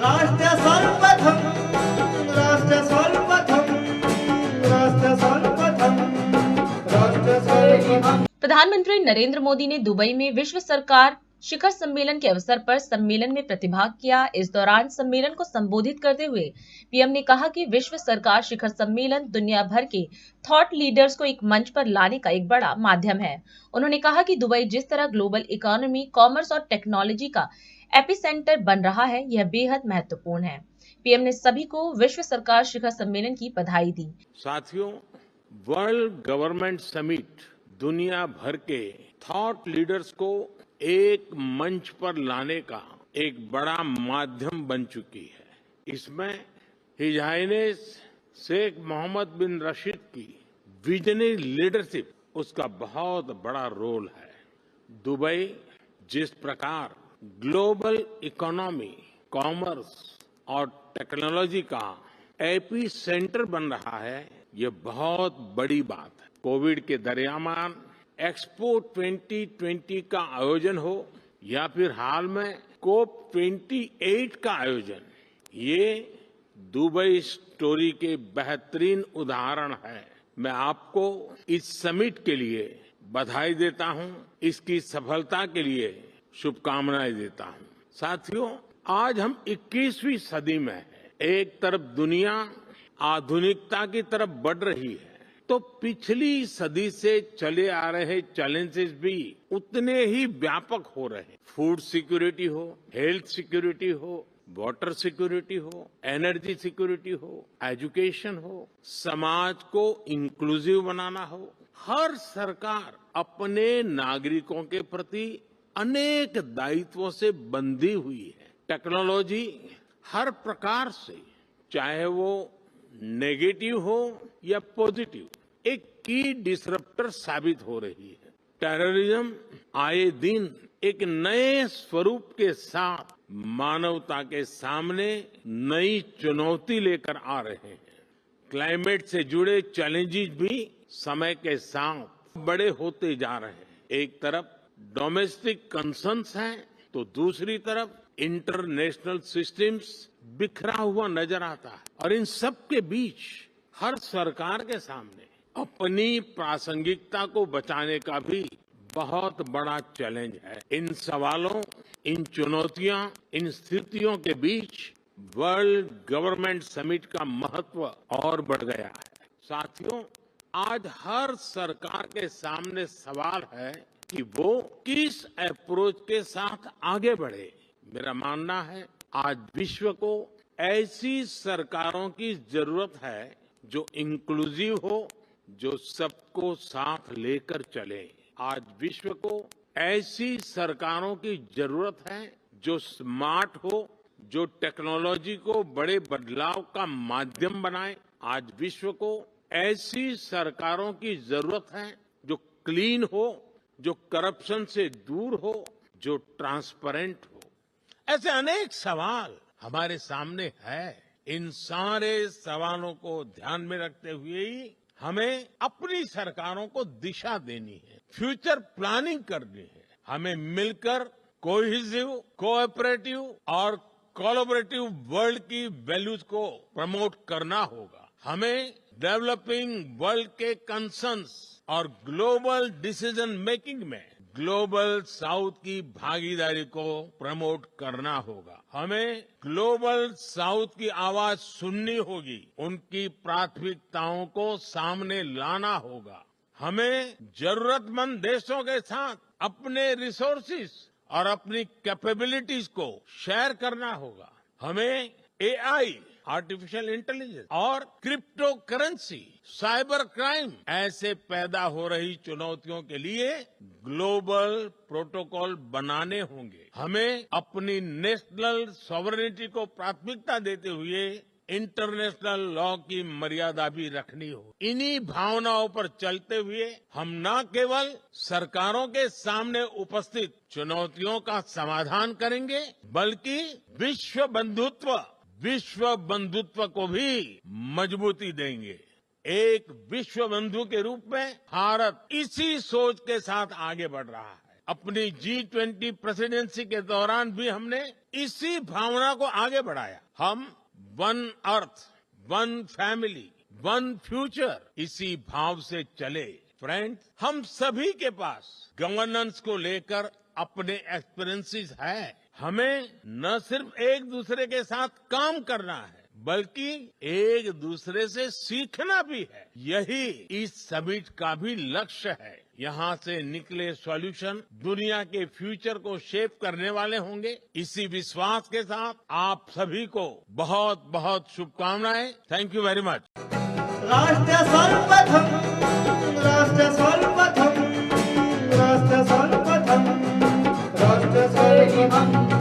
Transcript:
राष्ट्र सर्वप्रथम राष्ट्र सर्वप्रथम राष्ट्र सर्वप्रथम राष्ट्र सर्वप्रथम। प्रधानमंत्री नरेंद्र मोदी ने दुबई में विश्व सरकार शिखर सम्मेलन के अवसर पर सम्मेलन में प्रतिभाग किया। इस दौरान सम्मेलन को संबोधित करते हुए पीएम ने कहा कि विश्व सरकार शिखर सम्मेलन दुनिया भर के थॉट लीडर्स को एक मंच पर लाने का एक बड़ा माध्यम है। उन्होंने कहा कि दुबई जिस तरह ग्लोबल इकोनॉमी, कॉमर्स और टेक्नोलॉजी का एपिसेंटर बन रहा है, यह बेहद महत्वपूर्ण है। पीएम ने सभी को विश्व सरकार शिखर सम्मेलन की बधाई दी। साथियों, वर्ल्ड गवर्नमेंट समिट दुनिया भर के थॉट लीडर्स को एक मंच पर लाने का एक बड़ा माध्यम बन चुकी है। इसमें हिज हाइनेस शेख मोहम्मद बिन रशीद की विजनरी लीडरशिप, उसका बहुत बड़ा रोल है। दुबई जिस प्रकार ग्लोबल इकोनॉमी, कॉमर्स और टेक्नोलॉजी का एपी सेंटर बन रहा है, ये बहुत बड़ी बात है। कोविड के दरमियान एक्सपो 2020 का आयोजन हो या फिर हाल में कोप 28 का आयोजन, ये दुबई स्टोरी के बेहतरीन उदाहरण है। मैं आपको इस समिट के लिए बधाई देता हूं, इसकी सफलता के लिए शुभकामनाएं देता हूं। साथियों, आज हम 21वीं सदी में हैं। एक तरफ दुनिया आधुनिकता की तरफ बढ़ रही है, तो पिछली सदी से चले आ रहे चैलेंजेस भी उतने ही व्यापक हो रहे हैं। फूड सिक्योरिटी हो, हेल्थ सिक्योरिटी हो, वाटर सिक्योरिटी हो, एनर्जी सिक्योरिटी हो, एजुकेशन हो, समाज को इंक्लूसिव बनाना हो। हर सरकार अपने नागरिकों के प्रति अनेक दायित्वों से बंधी हुई है। टेक्नोलॉजी हर प्रकार से, चाहे वो नेगेटिव हो या पॉजिटिव, एक की डिसरप्टर साबित हो रही है। टेररिज्म आए दिन एक नए स्वरूप के साथ मानवता के सामने नई चुनौती लेकर आ रहे हैं। क्लाइमेट से जुड़े चैलेंजेस भी समय के साथ बड़े होते जा रहे हैं। एक तरफ डोमेस्टिक कंसर्न्स हैं, तो दूसरी तरफ इंटरनेशनल सिस्टम्स बिखरा हुआ नजर आता है। और इन सब के बीच हर सरकार के सामने अपनी प्रासंगिकता को बचाने का भी बहुत बड़ा चैलेंज है। इन सवालों, इन चुनौतियां, इन स्थितियों के बीच वर्ल्ड गवर्नमेंट समिट का महत्व और बढ़ गया है। साथियों, आज हर सरकार के सामने सवाल है कि वो किस अप्रोच के साथ आगे बढ़े। मेरा मानना है आज विश्व को ऐसी सरकारों की जरूरत है जो इंक्लूसिव हो, जो सबको साथ लेकर चले। आज विश्व को ऐसी सरकारों की जरूरत है जो स्मार्ट हो, जो टेक्नोलॉजी को बड़े बदलाव का माध्यम बनाए। आज विश्व को ऐसी सरकारों की जरूरत है जो क्लीन हो, जो करप्शन से दूर हो, जो ट्रांसपेरेंट हो। ऐसे अनेक सवाल हमारे सामने है। इन सारे सवालों को ध्यान में रखते हुए ही हमें अपनी सरकारों को दिशा देनी है, फ्यूचर प्लानिंग करनी है। हमें मिलकर कोहेसिव, कोऑपरेटिव और कोलैबोरेटिव वर्ल्ड की वैल्यूज को प्रमोट करना होगा। हमें डेवलपिंग वर्ल्ड के कंसर्न्स और ग्लोबल डिसीजन मेकिंग में ग्लोबल साउथ की भागीदारी को प्रमोट करना होगा। हमें ग्लोबल साउथ की आवाज सुननी होगी, उनकी प्राथमिकताओं को सामने लाना होगा। हमें जरूरतमंद देशों के साथ अपने रिसोर्सेज और अपनी कैपेबिलिटीज को शेयर करना होगा। हमें एआई, आर्टिफिशियल इंटेलिजेंस और क्रिप्टो करेंसी, साइबर क्राइम ऐसे पैदा हो रही चुनौतियों के लिए ग्लोबल प्रोटोकॉल बनाने होंगे। हमें अपनी नेशनल सॉवरेनिटी को प्राथमिकता देते हुए इंटरनेशनल लॉ की मर्यादा भी रखनी हो। इन्हीं भावनाओं पर चलते हुए हम न केवल सरकारों के सामने उपस्थित चुनौतियों का समाधान करेंगे, बल्कि विश्व बंधुत्व को भी मजबूती देंगे। एक विश्व बंधु के रूप में भारत इसी सोच के साथ आगे बढ़ रहा है। अपनी G20 प्रेसिडेंसी के दौरान भी हमने इसी भावना को आगे बढ़ाया। हम one earth, one family, one future, इसी भाव से चले। फ्रेंड्स, हम सभी के पास गवर्नेंस को लेकर अपने एक्सपीरियंसेस है। हमें न सिर्फ एक दूसरे के साथ काम करना है, बल्कि एक दूसरे से सीखना भी है। यही इस समिट का भी लक्ष्य है। यहाँ से निकले सॉल्यूशन दुनिया के फ्यूचर को शेप करने वाले होंगे। इसी विश्वास के साथ आप सभी को बहुत बहुत शुभकामनाएं। Thank you very much. राष्ट्र सर्वप्रथम, राष्ट्र सर्वप्रथम, राष्ट्र सर्वप्रथम, राष्ट्र सर्वप्रथम।